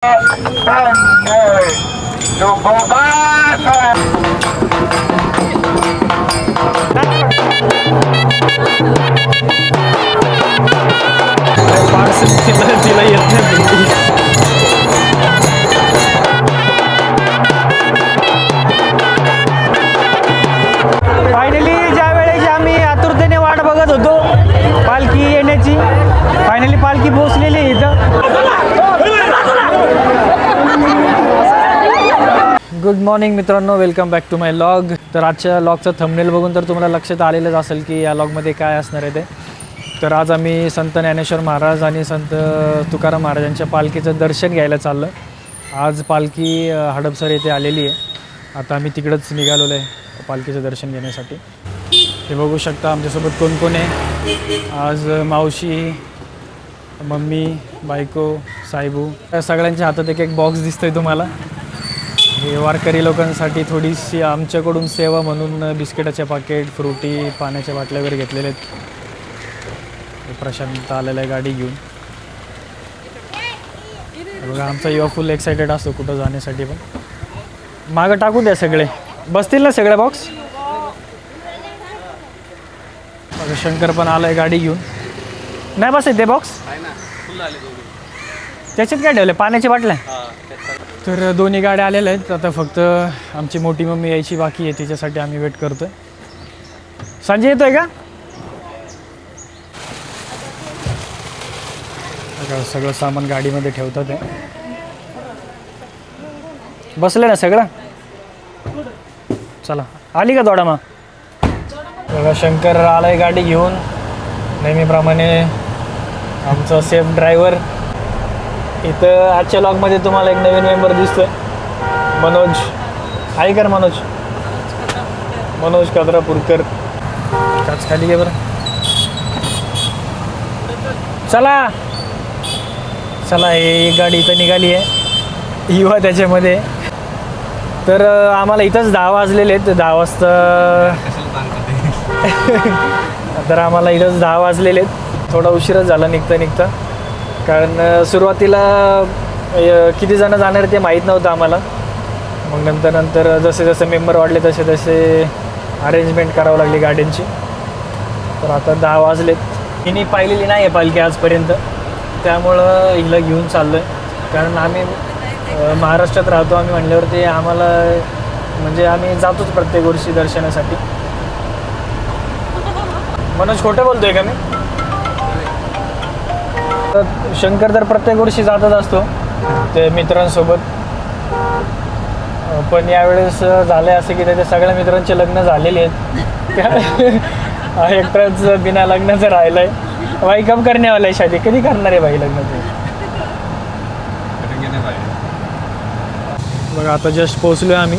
तिला येत नाही. फायनली ज्या वेळेस आम्ही आतुरतेने वाट बघत होतो पालखी येण्याची, फायनली पालखी पोहोचलेली आहे इथं. गुड मॉर्निंग मित्रांनो, welcome back to my vlog. तर आजच्या लॉगचं थंबनेल बघून तर तुम्हाला लक्षात आलेलंच असेल की या लॉगमध्ये काय असणार आहे ते. तर आज आम्ही संत ज्ञानेश्वर महाराज आणि संत तुकाराम महाराजांच्या पालखीचं दर्शन घ्यायला चाललं. आज पालखी हडपसर येथे आलेली आहे. आता आम्ही तिकडंच निघालेलो आहे पालखीचं दर्शन घेण्यासाठी. हे बघू शकता आमच्यासोबत कोण कोण आहे. आज मावशी, मम्मी, बायको, साहेबू, या सगळ्यांच्या हातात एक एक बॉक्स दिसतोय तुम्हाला. हे वारकरी लोकांसाठी थोडीशी आमच्याकडून सेवा म्हणून बिस्किटाचे पाकिट, फ्रुटी, पाण्याच्या बाटल्या वगैरे घेतलेले आहेत. प्रशांत आलेला आहे गाडी घेऊन. बघा आमचा युवा फुल एक्सायटेड असतो कुठं जाण्यासाठी. पण मागं टाकू द्या, सगळे बसतील ना सगळे बॉक्स. बघा शंकर पण आलाय गाडी घेऊन. नाही बस ते बॉक्स त्याच्यात काय ठेवले, पाण्याच्या बाटल्या. तर दोन्ही गाड्या आलेल्या आहेत. आता फक्त आमची मोठी मम्मी यायची बाकी आहे, तिच्यासाठी आम्ही वेट करतोय. संजय येतोय का? सगळं सामान गाडीमध्ये ठेवतात आहे. बसले ना सगळं. चला आली का दोडा? मग बघा शंकर आलाय गाडी घेऊन नेहमीप्रमाणे, आमचा सेफ ड्रायव्हर. इथं आजच्या लॉगमध्ये तुम्हाला एक नवीन मेंबर दिसतोय, मनोज. आहे कर मनोज काद्रापूरकर. काच खाली घे बरं. चला चला, एक गाडी इथं निघाली आहे, युवा त्याच्यामध्ये. तर आम्हाला इथंच 10 वाजलेले आहेत. 10 वाजता तर आम्हाला इथंच 10 वाजलेले आहेत. थोडा उशीरच झाला निघता, कारण सुरुवातीला किती जण जाणार ते माहीत नव्हतं आम्हाला. मग नंतर जसे जसे मेंबर वाढले तसे अरेंजमेंट करावं लागली गाड्यांची. तर आता 10 वाजलेत. हिने पाहिलेली नाही आहे पालखी आजपर्यंत, त्यामुळं हिला घेऊन चाललो आहे. कारण आम्ही महाराष्ट्रात राहतो, आम्ही म्हणल्यावरती आम्हाला म्हणजे आम्ही जातोच प्रत्येक वर्षी दर्शनासाठी. मनोज खोटं बोलतोय का मी? तर शंकर तर प्रत्येक वर्षी जातच असतो ते मित्रांसोबत. पण यावेळेस झालं असं की त्याच्या सगळ्या मित्रांचे लग्न झालेले आहेत. एकटाच बिना लग्नाचं राहिलं आहे. भाई कब करने वाला है शादी? कधी करणार आहे भाई लग्न? बघा आता जस्ट पोहोचलो आहे आम्ही.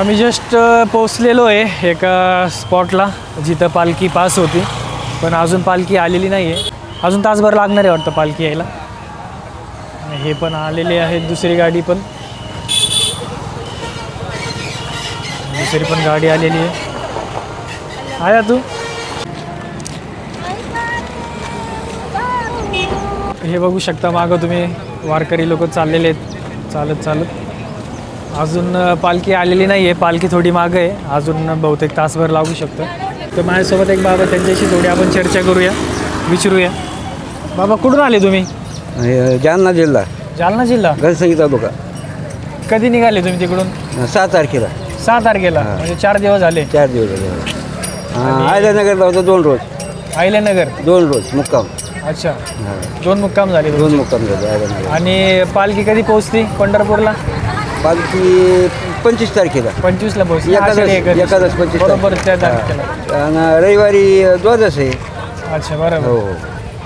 आम्ही जस्ट पोहोचलेलो आहे एका स्पॉटला जिथं पालखी पास होती, पण अजून पालखी आलेली नाही आहे. अजून तासभर लागणार आहे वाटतं पालखी यायला. हे पण आलेले आहेत, दुसरी गाडी पण, दुसरी पण गाडी आलेली आहे. आया तू? हे बघू शकता मागं तुम्ही, वारकरी लोक चाललेले आहेत चालत. अजून पालखी आलेली नाही आहे, पालखी थोडी मागं आहे, अजून बहुतेक तासभर लागू शकतं. तर माझ्यासोबत एक बाबा, त्यांच्याशी थोडी आपण चर्चा करूया, विचारूया. बाबा कुठून आले तुम्ही? जालना जिल्हा. जालना जिल्हा, घनसंगी तालुका. कधी निघाले तुम्ही तिकडून? 6 तारखेला. 6 तारखेला, म्हणजे 4 दिवस झाले. 4 दिवस झाले. आयल्यानगरला होतं 2 रोज. आयल्यानगर 2 रोज मुक्काम. अच्छा, 2 मुक्काम झाले. 2 मुक्काम झाले आयल्यानगर. आणि पालखी कधी पोहोचती पंढरपूरला? पालखी 25 तारखेला. 25ला पोहोचली. एकादश 25 बरोबर त्या तारखेला. आणि रविवारी द्वादश आहे. अच्छा बरोबर. हो.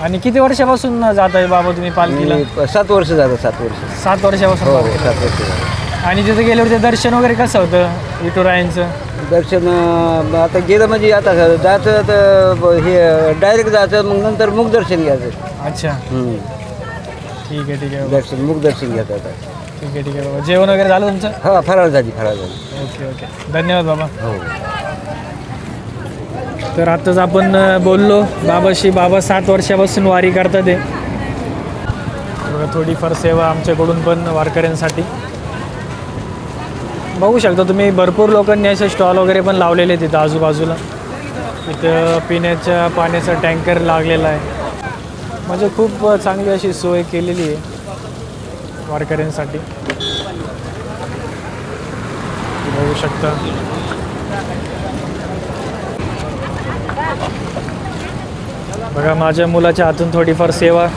आणि किती वर्षापासून जात आहे बाबा तुम्ही पालखीला? 7 वर्ष झालं. 7 वर्ष. 7 वर्षापासून. हो 7 वर्ष झालं. आणि तिथे गेल्यावर ते दर्शन वगैरे कसं होतं विठुरायांचं? दर्शन आता गेलं म्हणजे आता जायचं तर हे डायरेक्ट जायचं, मग नंतर मुख दर्शन घ्यायचं. अच्छा ठीक आहे. दर्शन मुख दर्शन घ्यायचं आता. ठीक आहे बाबा. जेवण वगैरे झालं तुमचं? हा फराळ झाली. ओके धन्यवाद बाबा. हो. तर आताच आपण बोललो बाबाशी. बाबा 7 वर्षापासून वारी करतात ते. थोडीफार सेवा आमच्याकडून पण वारकऱ्यांसाठी. बघू शकता तुम्ही भरपूर लोकांनी असे स्टॉल वगैरे पण लावलेले आहेत तिथं आजूबाजूला. इथं पिण्याच्या पाण्याचा टँकर लागलेला आहे. म्हणजे खूप चांगली अशी सोय केलेली आहे वारकऱ्यांसाठी. बघू शकता. बघा माझ्या मुलाच्या हातून थोडीफार सेवा.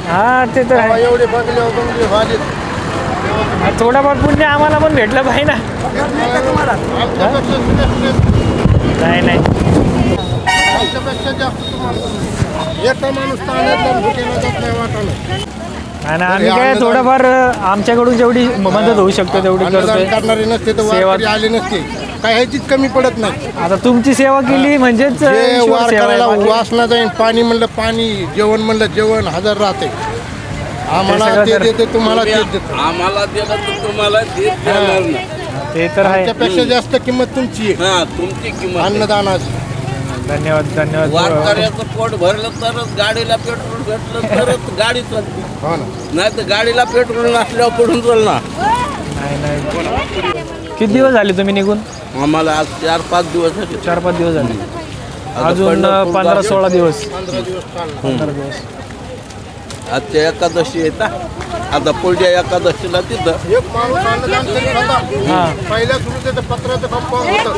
हा ते तर आहे. थोडाफार पुण्य आम्हाला पण भेटलं पाहिजे ना. नाही नाही आणि आम्ही काय थोडंफार आमच्याकडून जेवढी मदत होऊ शकतो तेवढी करतोय. सेवा आली नसते काय ह्याचीच कमी पडत नाही. आता तुमची सेवा केली म्हणजेच ईश्वर सेवा आहे. बाकी वासना जाईन. पाणी म्हणलं पाणी, जेवण म्हणलं जेवण हजर राहते. आम्हाला सगळं ते तर- देते, तुम्हाला ते देते. आम्हाला दिलं तर तुम्हाला देत देणार नाही. ते तर आहे. त्यापेक्षा जास्त किंमत तुमची आहे हा तुमची किंमत आहे. अन्नदानाची. धन्यवाद धन्यवाद. वारकऱ्याचं पोट भरलं तरच गाडीला पेट्रोल भेटलं तरच गाडी चालते. हो ना. नाही तर गाडीला पेट्रोल नसल्यावर पडून चालणार. नाही नाही. किती दिवस झाले तुम्ही निघून? आम्हाला आज 4-5 दिवस झाले. 4-5 दिवस झाले. आता अजून पंढरपूर 15-16 दिवस. 15 दिवस चालणार. 15 दिवस. आजच्या एकादशी येता. आता पुढच्या एकादशीला तिथं एक माणूस अन्नदान करीत होता. हां पहिल्या सुरू त्याचं पत्राचं कंपाऊंड होतं.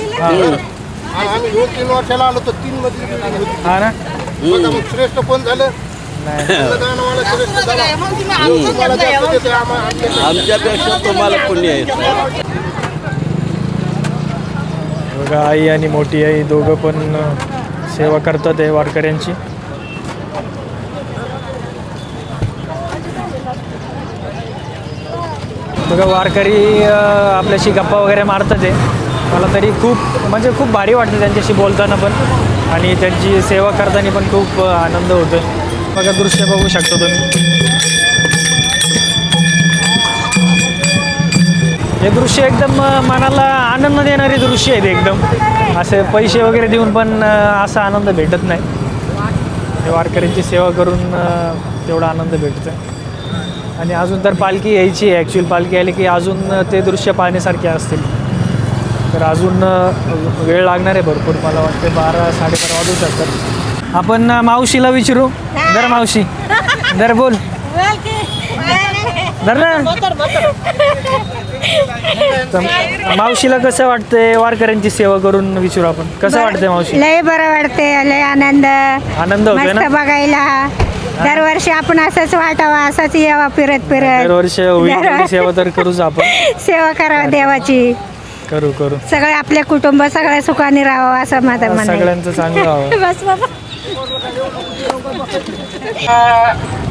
हां आम्ही 2-3 वर्षाला आलो तर 3 मजली बिल्डिंग होती. हां ना. बघा मग श्रेष्ठ कोण झालं? नाही अन्नदानवाला श्रेष्ठ झाला. तुम्हाला जास्त देते, आम्हाला आमच्यापेक्षा तुम्हाला पुण्य आहे. बघा आई आणि मोठी आई दोघं पण सेवा करतात आहे वारकऱ्यांची. बघा वारकरी आपल्याशी गप्पा वगैरे मारतात आहे. मला तरी खूप म्हणजे खूप भारी वाटतं त्यांच्याशी बोलताना पण आणि त्यांची सेवा करताना पण खूप आनंद होतो. बघा दृश्य बघू शकता तुम्ही. हे दृश्य एकदम मनाला आनंद देणारे दृश्य आहेत एकदम. असे पैसे वगैरे देऊन पण असा आनंद भेटत नाही. हे वारकऱ्यांची सेवा करून तेवढा आनंद भेटतो. आणि अजून तर पालखी यायची आहे. ॲक्च्युअल पालखी आली की अजून ते दृश्य पाहण्यासारखे असतील. तर अजून वेळ लागणार आहे भरपूर. मला वाटते 12-12:30 वाजू शकतात. आपण मावशीला विचारू. दर मावशी दर बोल दर ना. तर मावशीला कसं वाटतंय वारकऱ्यांची सेवा करून विचारू आपण. कसं वाटतंय मावशी? लय बरं वाटते. लय आनंद होतोय ना. मस्त बघायला. दरवर्षी आपण असंच वाटावा, असंच यावा फिरत फिरत. दरवर्षी होईल तेवढी सेवा तर करूच आपण. सेवा करावा देवाची. करू सगळे आपले कुटुंब सगळ्या सुखाने राहावं असं माझं म्हणणं आहे. सगळ्यांचं चांगलं व्हावं. बस बाबा.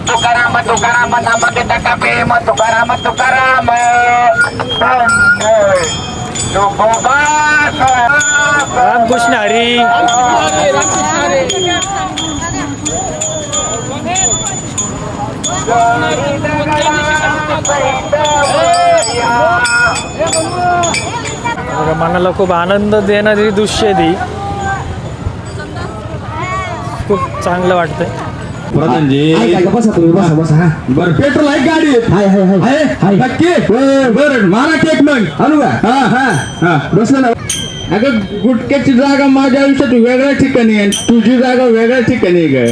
तुकाराम तुकाराम नाम घेता प्रेम तुकाराम तुकाराम रामकृष्ण हरी. बघा मनाला खूप आनंद देणारी दृश्य ती. खूप चांगलं वाटतंय. बसा तुम्ही बसा बसा. बर पेट्रोल आहे गाडीत? हाय हाय हाय आहे नक्की? बर मारा केक मग आणू का? हा हा हा बसलं ना. अगं गुटक्याची जागा माझ्या आयुष्यात वेगळ्या ठिकाणी आहे, तुझी जागा वेगळ्या ठिकाणी आहे काय?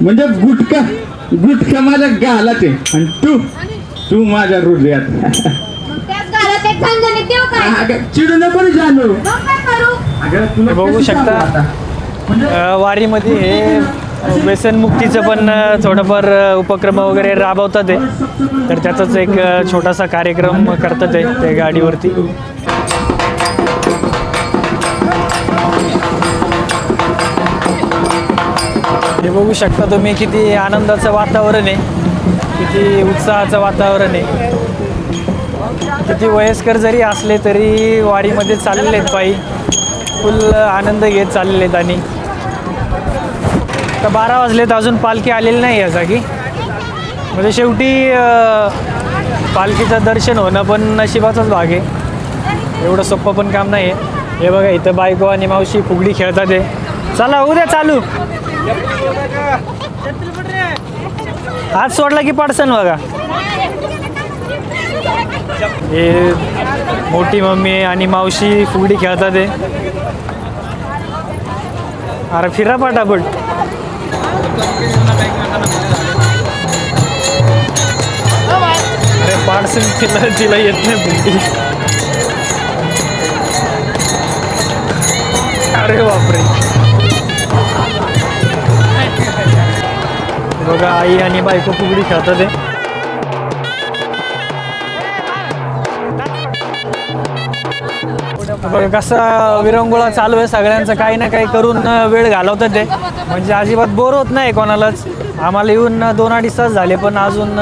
म्हणजे गुटखा माझ्या गालात आहे आणि तू माझ्या हृदयात. चिडू नको रे जानू. अगं तुला बघू कसं शकता. सांगू आता? वारीमध्ये हे व्यसनमुक्तीचं पण थोडंफार उपक्रम वगैरे राबवतात आहे. तर त्याचाच एक छोटासा कार्यक्रम करतात आहे त्या गाडीवरती. हे बघू शकता तुम्ही किती आनंदाचं वातावरण आहे, किती उत्साहाचं वातावरण आहे. किती वयस्कर जरी असले तरी वारीमध्ये चाललेले आहेत पायी. फुल आनंद घेत चाललेले आहेत. आणि तर 12 वाजलेत अजून पालखी आलेली नाही या जागी. म्हणजे शेवटी पालखीचं दर्शन होणं पण नशिबाचाच भाग आहे, एवढं सोपं पण काम नाही आहे. हे बघा इथं बायको आणि मावशी फुगडी खेळतात आहे. चला उद्या चालू, हात सोडला की पडसन बघा. हे मोठी मम्मी आणि मावशी फुगडी खेळतात आहे. अरे फिरा पटापट. अरे पाडसन तिला येत नाही फुगडी. अरे बापरे. बघा आई आणि बायको फुगडी खेळतात आहे. बघा कसा विरंगुळा चालू आहे, सगळ्यांचं काही ना काही करून वेळ घालवतात ते, म्हणजे अजिबात बोर होत नाही कोणालाच. आम्हाला येऊन 2-2.5 तास झाले पण अजून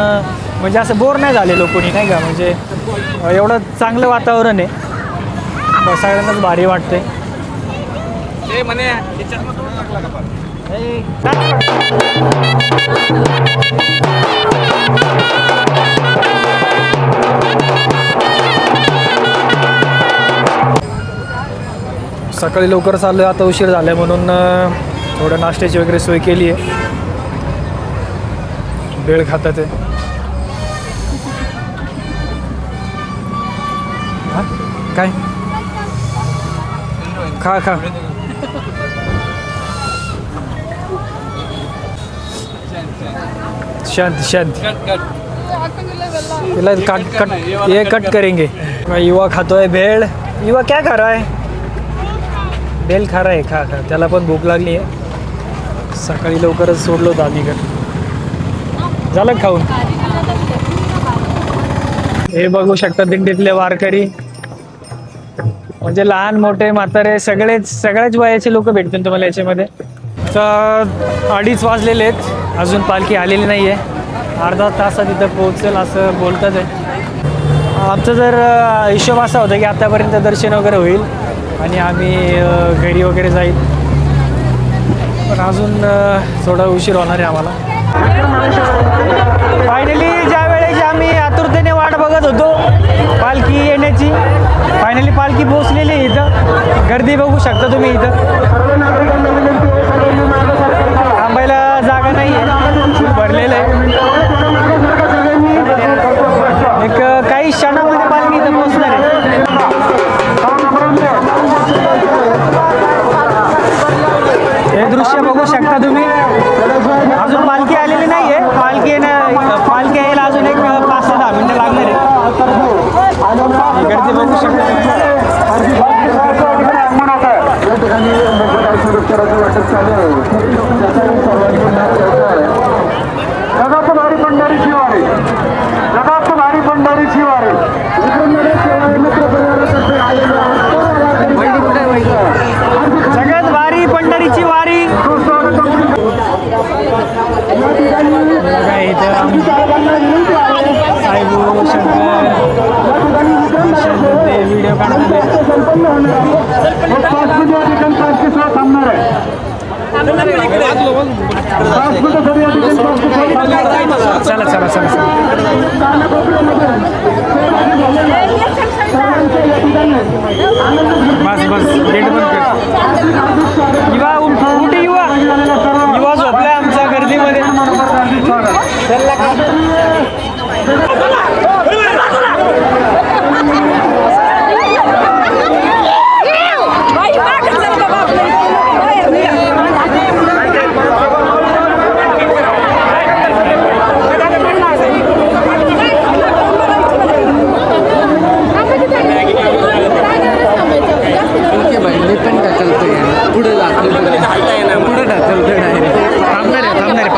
म्हणजे असं बोर नाही झाले कोणी, नाही का. म्हणजे एवढं चांगलं वातावरण आहे, सगळ्यांनाच भारी वाटतंय. सकाळी लवकर चाललो, आता उशीर झाला म्हणून थोडं नाश्त्याची वगैरे सोय केली आहे. भेळ खातात आहे. काय खा खा. शांति शांति, कट ये कट करेंगे. युवा खातोय भेळ. युवा क्या खा रहा है? भेळ खा रहा है. खा खा, त्याला पण भूक लागली आहे. सकाळी लवकरच सोडलो होतं आम्ही घर. झालं खाऊन. हे बघू शकता दिंडीतले वारकरी, म्हणजे लहान मोठे म्हातारे सगळ्याच वयाचे लोक भेटतील तुम्हाला याच्यामध्ये. तर 2:30 वाजलेले आहेत, अजून पालखी आलेली नाही आहे. अर्धा तासात इथं पोहोचेल असं बोलतात आहे. आमचा जर हिशोब असा होता की आतापर्यंत दर्शन वगैरे होईल आणि आम्ही घरी वगैरे जाईल, पण अजून थोडा उशीर होणार आहे आम्हाला. फायनली ज्या वेळेस आम्ही आतुरतेने वाट बघत होतो पालखी येण्याची, फायनली पालखी पोहोचलेली आहे. इथं गर्दी बघू शकता तुम्ही. इथं थांबायला जागा नाही आहे, भरलेलं आहे. एक काही क्षणामध्ये पालखी इथं पोहोचणार आहे. हे दृश्य बघू शकता तुम्ही. अजून पालखी आलेली नाही आहे, पालखी यायला अजून एक 5-10 मिनिटं लागणार आहे. गर्दी बघू शकता. सगळ्यात भारी पंढरीची वारी. बघा इथं साहेबू शंकर ते व्हिडिओ काढतात. चला चला चला बस बस गेट बंद कर. युवा कुठे युवा झोपलाय आमच्या गर्दीमध्ये. थांबणार आहे 5 मिनिट.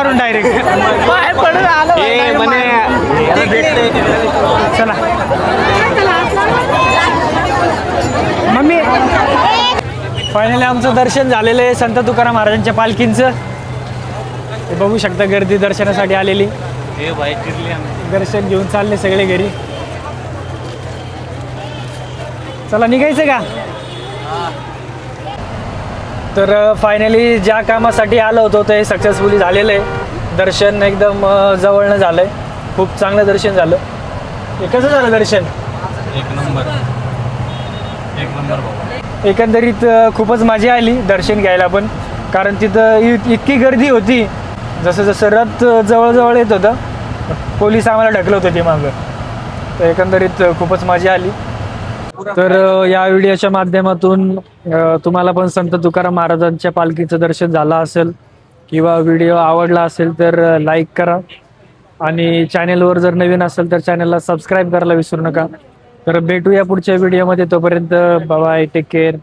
मारून डायरेक्ट पाय पडून आलं चला मम्मी फायनली आमचं दर्शन झालेलं आहे संत तुकाराम महाराजांच्या पालखींचं. हे बघू शकता गर्दी दर्शनासाठी आलेली. दर्शन घेऊन चालले सगळे घरी. चला निघायचं का? तर फायनली ज्या कामासाठी आलं होतं ते सक्सेसफुली झालेलं आहे. दर्शन एकदम जवळनं झालं आहे. खूप चांगलं दर्शन झालं. हे कसं झालं दर्शन? एक नंबर एकंदरीत खूपच मजा आली दर्शन घ्यायला पण, कारण तिथं इतकी गर्दी होती. जसं जसं रथ जवळजवळ येत होतं पोलीस आम्हाला ढकलत होते मागं. तर एकंदरीत खूपच मजा आली. तर या व्हिडिओच्या माध्यमातून तुम्हाला पण संत तुकाराम महाराजांच्या पालखीचं दर्शन झालं असेल किंवा व्हिडिओ आवडला असेल तर लाईक करा आणि चॅनेलवर जर नवीन असेल तर चॅनलला सबस्क्राईब करायला विसरू नका. तर भेटूया पुढच्या व्हिडिओमध्ये. तोपर्यंत बाय, टेक केअर.